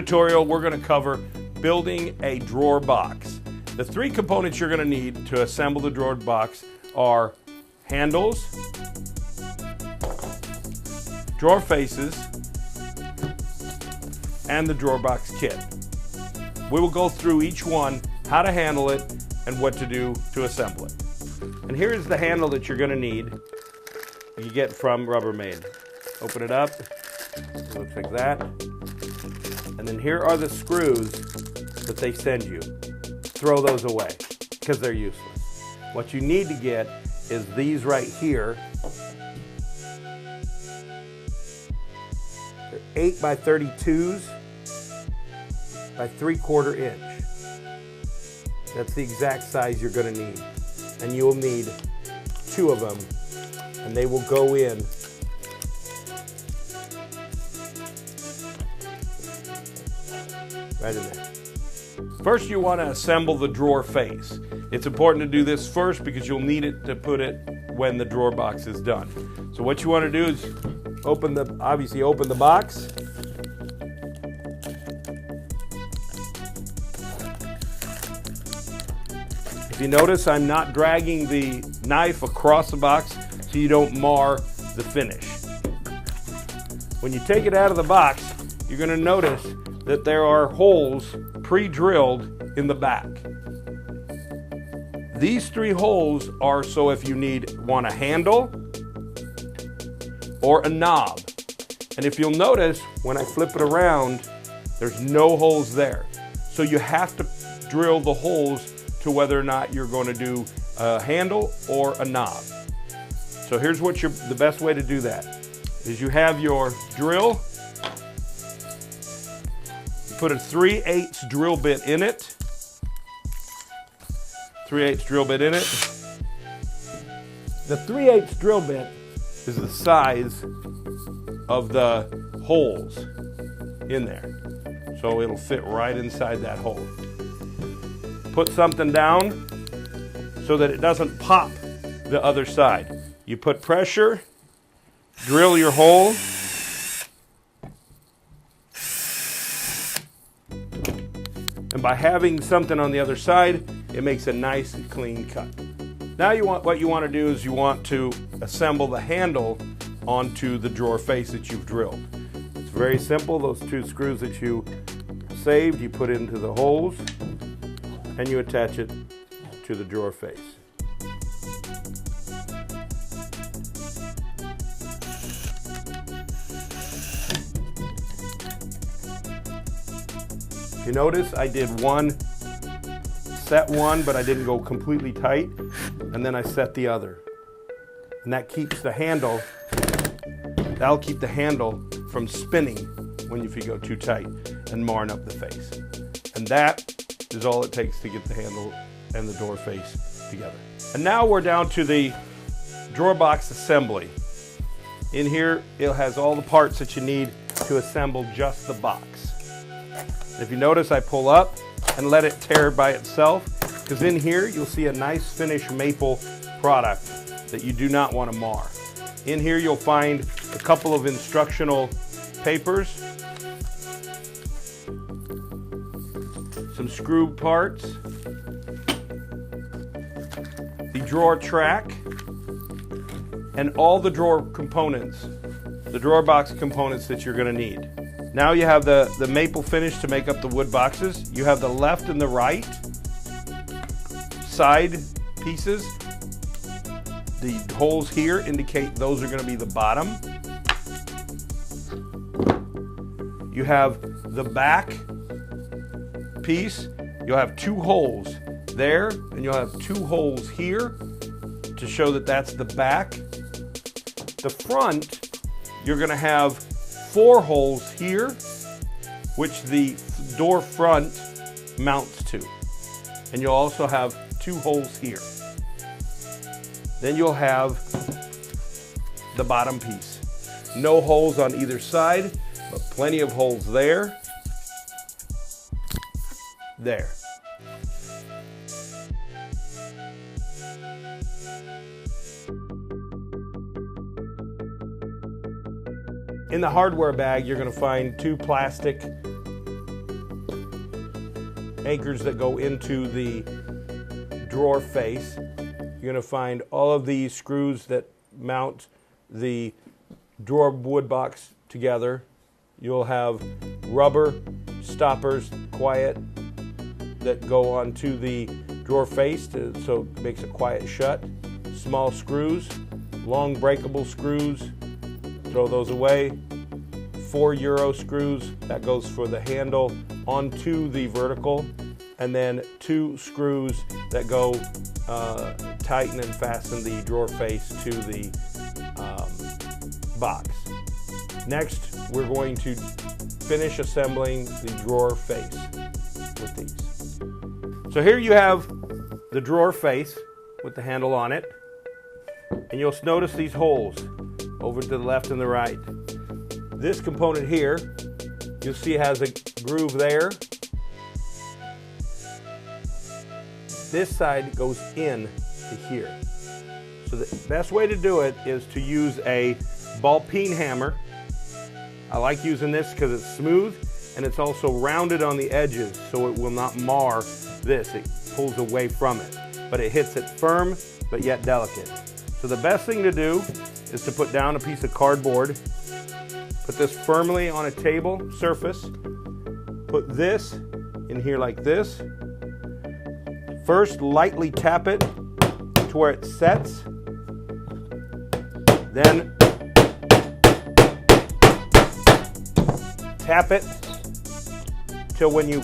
tutorial, we're going to cover building a drawer box. The three components you're going to need to assemble the drawer box are handles, drawer faces, and the drawer box kit. We will go through each one, how to handle it, and what to do to assemble it. And here's the handle that you're going to need. You get from Rubbermaid. Open it up. It looks like that. And then here are the screws that they send you. Throw those away because they're useless. What you need to get is these right here. They're 8 by 32s by 3/4 inch. That's the exact size you're going to need. And you'll need 2 of them, and they will go in right in there. First, you want to assemble the drawer face. It's important to do this first because you'll need it to put it when the drawer box is done. So what you want to do is obviously open the box. If you notice, I'm not dragging the knife across the box so you don't mar the finish. When you take it out of the box, you're going to notice that there are holes pre-drilled in the back. These 3 holes are so if you want a handle or a knob. And if you'll notice, when I flip it around, there's no holes there. So you have to drill the holes to whether or not you're going to do a handle or a knob. So here's what the best way to do that is you have your drill. You put a 3/8 drill bit in it. 3/8 drill bit in it. The 3/8 drill bit is the size of the holes in there. So it'll fit right inside that hole. Put something down so that it doesn't pop the other side. You put pressure, drill your hole, and by having something on the other side, it makes a nice clean cut. Now what you want to do is you want to assemble the handle onto the drawer face that you've drilled. It's very simple. Those 2 screws that you saved, you put into the holes, and you attach it to the drawer face. If you notice, I did set one, but I didn't go completely tight, and then I set the other. And that keeps the handle, that'll keep the handle from spinning if you go too tight and marring up the face. And that is all it takes to get the handle and the door face together. And now we're down to the drawer box assembly. In here, it has all the parts that you need to assemble just the box. If you notice, I pull up and let it tear by itself, because in here you'll see a nice finished maple product that you do not want to mar. In here you'll find a couple of instructional papers, some screw parts, the drawer track, and all the drawer components, the drawer box components that you're going to need. Now you have the maple finish to make up the wood boxes. You have the left and the right side pieces. The holes here indicate those are going to be the bottom. You have the back piece. You'll have 2 holes there, and you'll have 2 holes here to show that that's the back. The front, you're going to have 4 holes here, which the door front mounts to. And you'll also have 2 holes here. Then you'll have the bottom piece. No holes on either side, but plenty of holes there. There. In the hardware bag, you're going to find 2 plastic anchors that go into the drawer face. You're going to find all of these screws that mount the drawer wood box together. You'll have rubber stoppers, quiet, that go onto the drawer face so it makes it quiet shut. Small screws, long breakable screws, throw those away. 4 Euro screws, that goes for the handle onto the vertical, and then 2 screws that go tighten and fasten the drawer face to the box. Next, we're going to finish assembling the drawer face with these. So here you have the drawer face with the handle on it, and you'll notice these holes over to the left and the right. This component here, you'll see has a groove there. This side goes in to here. So the best way to do it is to use a ball peen hammer. I like using this because it's smooth and it's also rounded on the edges, so it will not mar this. It pulls away from it, but it hits it firm but yet delicate. So the best thing to do is to put down a piece of cardboard, put this firmly on a table surface, put this in here like this. First, lightly tap it to where it sets. Then tap it till when you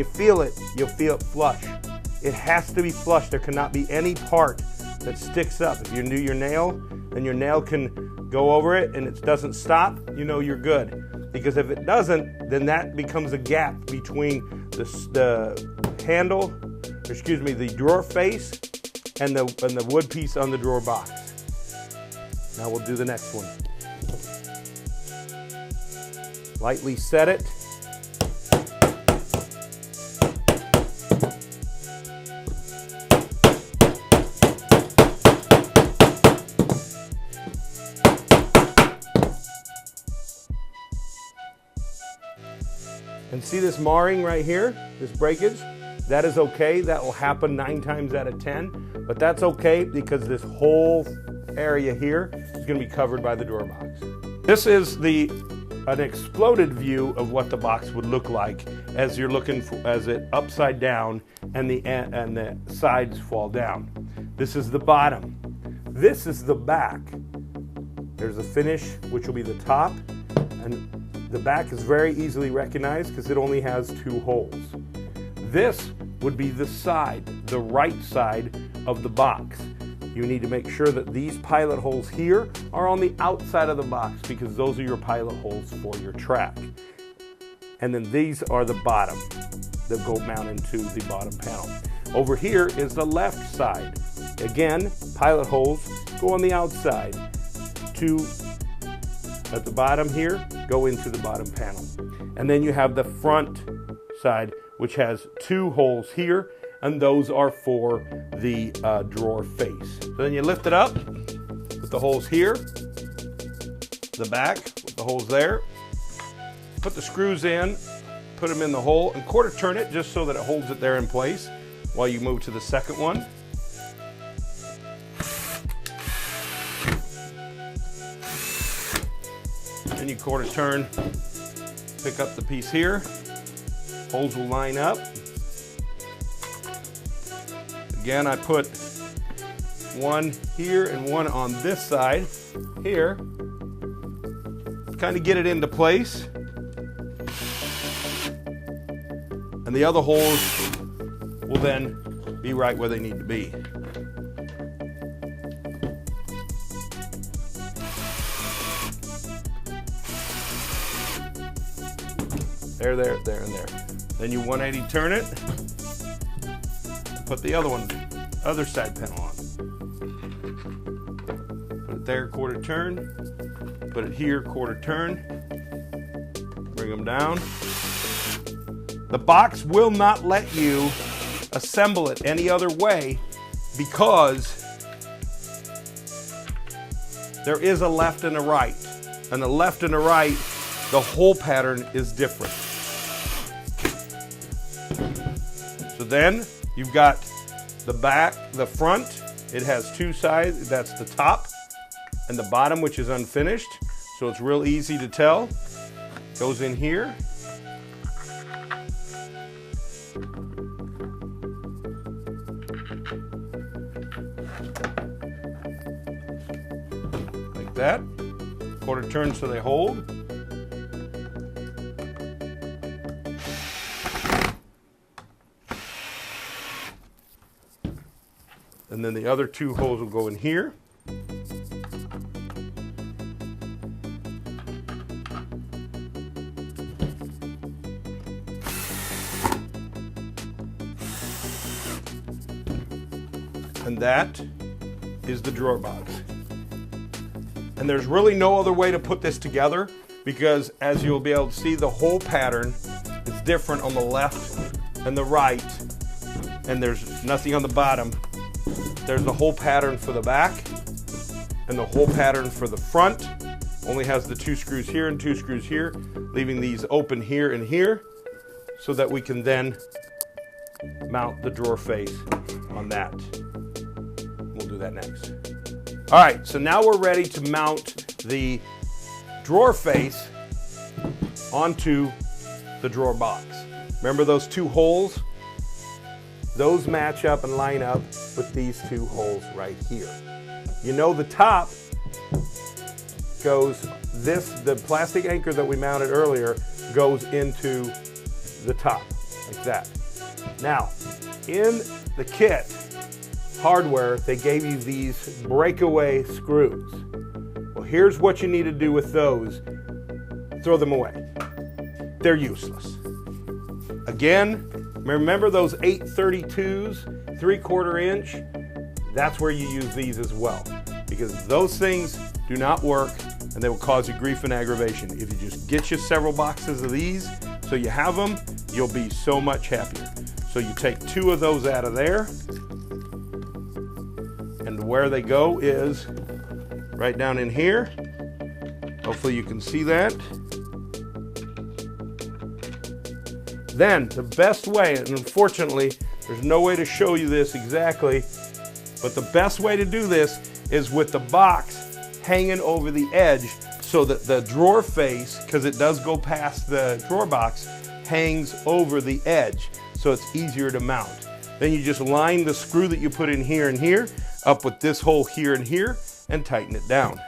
feel it, you'll feel it flush. It has to be flush. There cannot be any part that sticks up. If you do your nail and your nail can go over it and it doesn't stop, you know you're good. Because if it doesn't, then that becomes a gap between the handle, the drawer face and the wood piece on the drawer box. Now we'll do the next one. Lightly set it. And see this marring right here, this breakage? That is okay. That will happen 9 times out of 10, but that's okay because this whole area here is going to be covered by the drawer box. This is an exploded view of what the box would look like as you're looking for, as it upside down and the sides fall down. This is the bottom. This is the back. There's the finish, which will be the top, and the back is very easily recognized because it only has 2 holes. This would be the side, the right side of the box. You need to make sure that these pilot holes here are on the outside of the box because those are your pilot holes for your track. And then these are the bottom that go mount into the bottom panel. Over here is the left side. Again, pilot holes go on the outside. 2 at the bottom here go into the bottom panel. And then you have the front side, which has 2 holes here, and those are for the drawer face. So then you lift it up with the holes here, the back with the holes there, put the screws in, put them in the hole, and quarter turn it just so that it holds it there in place while you move to the second one. Then you quarter turn, pick up the piece here, holes will line up. Again, I put one here and one on this side here, kind of get it into place. And the other holes will then be right where they need to be. There, there, there, and there. Then you 180 turn it, put the other side panel on. Put it there, quarter turn. Put it here, quarter turn. Bring them down. The box will not let you assemble it any other way because there is a left and a right. And the left and the right, the hole pattern is different. So then you've got the back, the front. It has two sides. That's the top and the bottom, which is unfinished. So it's real easy to tell. Goes in here. Like that. Quarter turn so they hold. And then the other two holes will go in here. And that is the drawer box. And there's really no other way to put this together, because as you'll be able to see, the hole pattern is different on the left and the right, and there's nothing on the bottom. There's the hole pattern for the back and the hole pattern for the front. Only has the 2 screws here and 2 screws here, leaving these open here and here so that we can then mount the drawer face on that. We'll do that next. All right, so now we're ready to mount the drawer face onto the drawer box. Remember those 2 holes? Those match up and line up with these 2 holes right here. You know the top goes, the plastic anchor that we mounted earlier goes into the top, like that. Now, in the kit hardware, they gave you these breakaway screws. Well, here's what you need to do with those. Throw them away. They're useless. Again, remember those 832s, 3/4 inch? That's where you use these as well, because those things do not work and they will cause you grief and aggravation. If you just get you several boxes of these so you have them, you'll be so much happier. So you take 2 of those out of there, and where they go is right down in here. Hopefully you can see that. Then the best way, and unfortunately there's no way to show you this exactly, but the best way to do this is with the box hanging over the edge, so that the drawer face, because it does go past the drawer box, hangs over the edge, so it's easier to mount. Then you just line the screw that you put in here and here up with this hole here and here and tighten it down.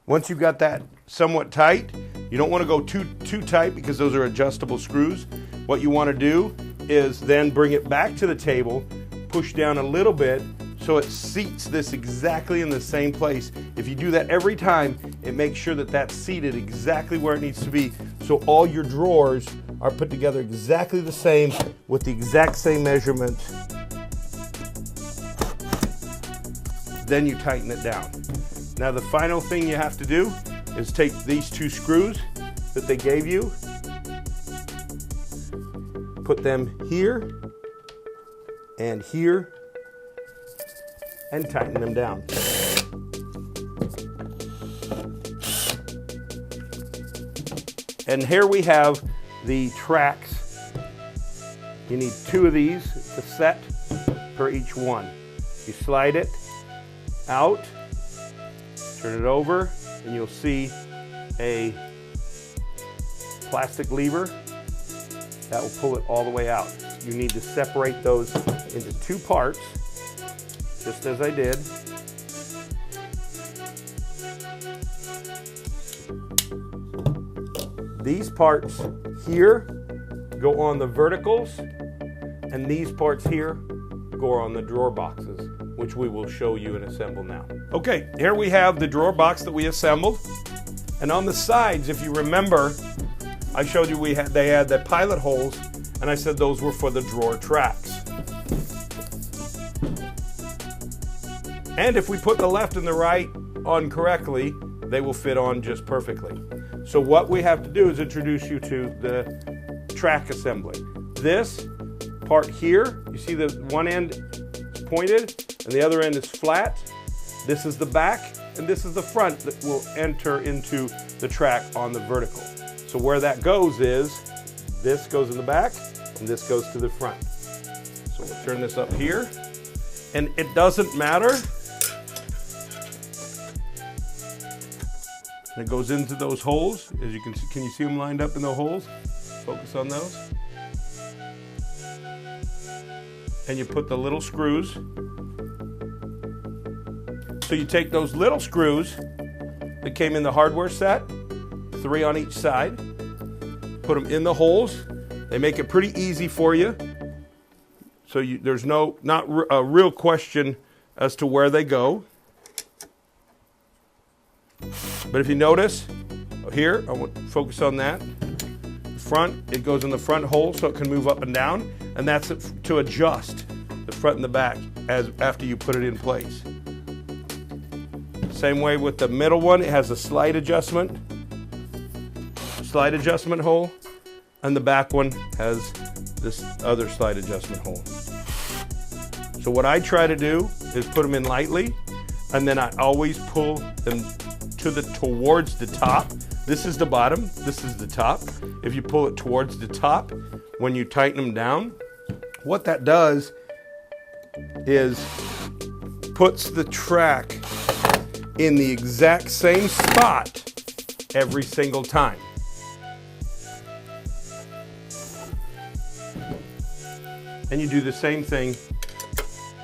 Once you've got that somewhat tight, you don't want to go too tight, because those are adjustable screws. What you want to do is then bring it back to the table, push down a little bit so it seats this exactly in the same place. If you do that every time, it makes sure that that's seated exactly where it needs to be, so all your drawers are put together exactly the same with the exact same measurement. Then you tighten it down. Now the final thing you have to do is take these 2 screws that they gave you, put them here and here, and tighten them down. And here we have the tracks. You need 2 of these to set per each one. You slide it out, turn it over, and you'll see a plastic lever that will pull it all the way out. You need to separate those into 2 parts, just as I did. These parts here go on the verticals, and these parts here go on the drawer boxes, which we will show you and assemble now. Okay, here we have the drawer box that we assembled. And on the sides, if you remember, I showed you they had the pilot holes, and I said those were for the drawer tracks. And if we put the left and the right on correctly, they will fit on just perfectly. So what we have to do is introduce you to the track assembly. This part here, you see the one end is pointed and the other end is flat. This is the back and this is the front that will enter into the track on the vertical. So where that goes is, this goes in the back and this goes to the front. So we'll turn this up here, and it doesn't matter. And it goes into those holes, as you can see. Can you see them lined up in the holes? Focus on those. And you put the little screws. So you take those little screws that came in the hardware set, 3 on each side, put them in the holes. They make it pretty easy for you. So there's not a real question as to where they go. But if you notice, here, I want to focus on that. Front, it goes in the front hole so it can move up and down, and that's to adjust the front and the back after you put it in place. Same way with the middle one, it has a slide adjustment hole, and the back one has this other slide adjustment hole. So what I try to do is put them in lightly, and then I always pull them towards the top. This is the bottom, this is the top. If you pull it towards the top, when you tighten them down, what that does is puts the track in the exact same spot every single time. And you do the same thing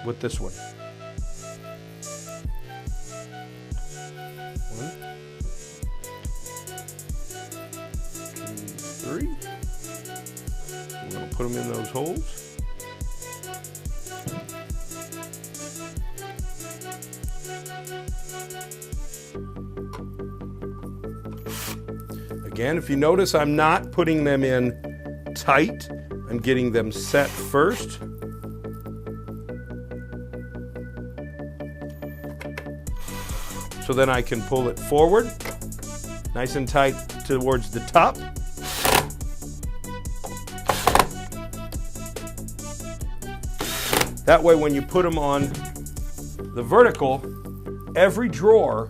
with this one. 1, 2, 3. We're going to put them in those holes. Again, if you notice, I'm not putting them in tight. I'm getting them set first. So then I can pull it forward, nice and tight towards the top. That way when you put them on the vertical, every drawer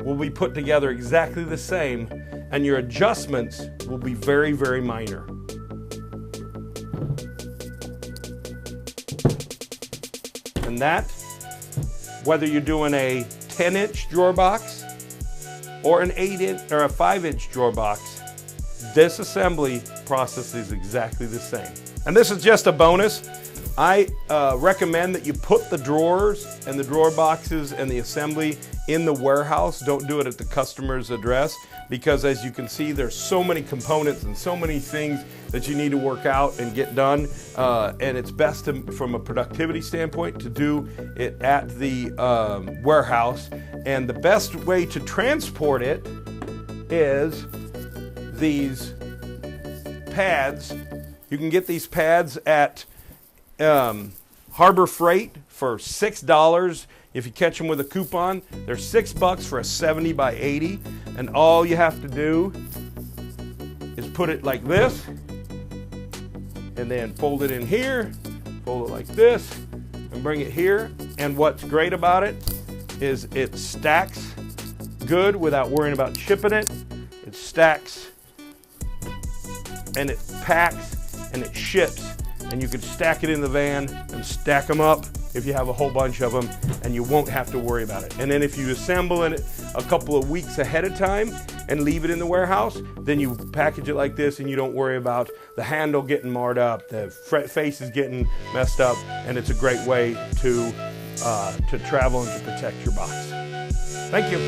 will be put together exactly the same, and your adjustments will be very, very minor. And that, whether you're doing a 10-inch drawer box or an 8-inch or a 5-inch drawer box, this assembly process is exactly the same. And this is just a bonus. I recommend that you put the drawers and the drawer boxes and the assembly in the warehouse. Don't do it at the customer's address, because as you can see, there's so many components and so many things that you need to work out and get done. And it's best from a productivity standpoint to do it at the warehouse. And the best way to transport it is these pads. You can get these pads at Harbor Freight for $6. If you catch them with a coupon, they're $6 for a 70 by 80. And all you have to do is put it like this, and then fold it in here, fold it like this, and bring it here. And what's great about it is it stacks good without worrying about chipping it. It stacks and it packs and it ships. And you can stack it in the van and stack them up if you have a whole bunch of them, and you won't have to worry about it. And then if you assemble it a couple of weeks ahead of time and leave it in the warehouse, then you package it like this and you don't worry about the handle getting marred up, the face is getting messed up, and it's a great way to travel and to protect your box. Thank you.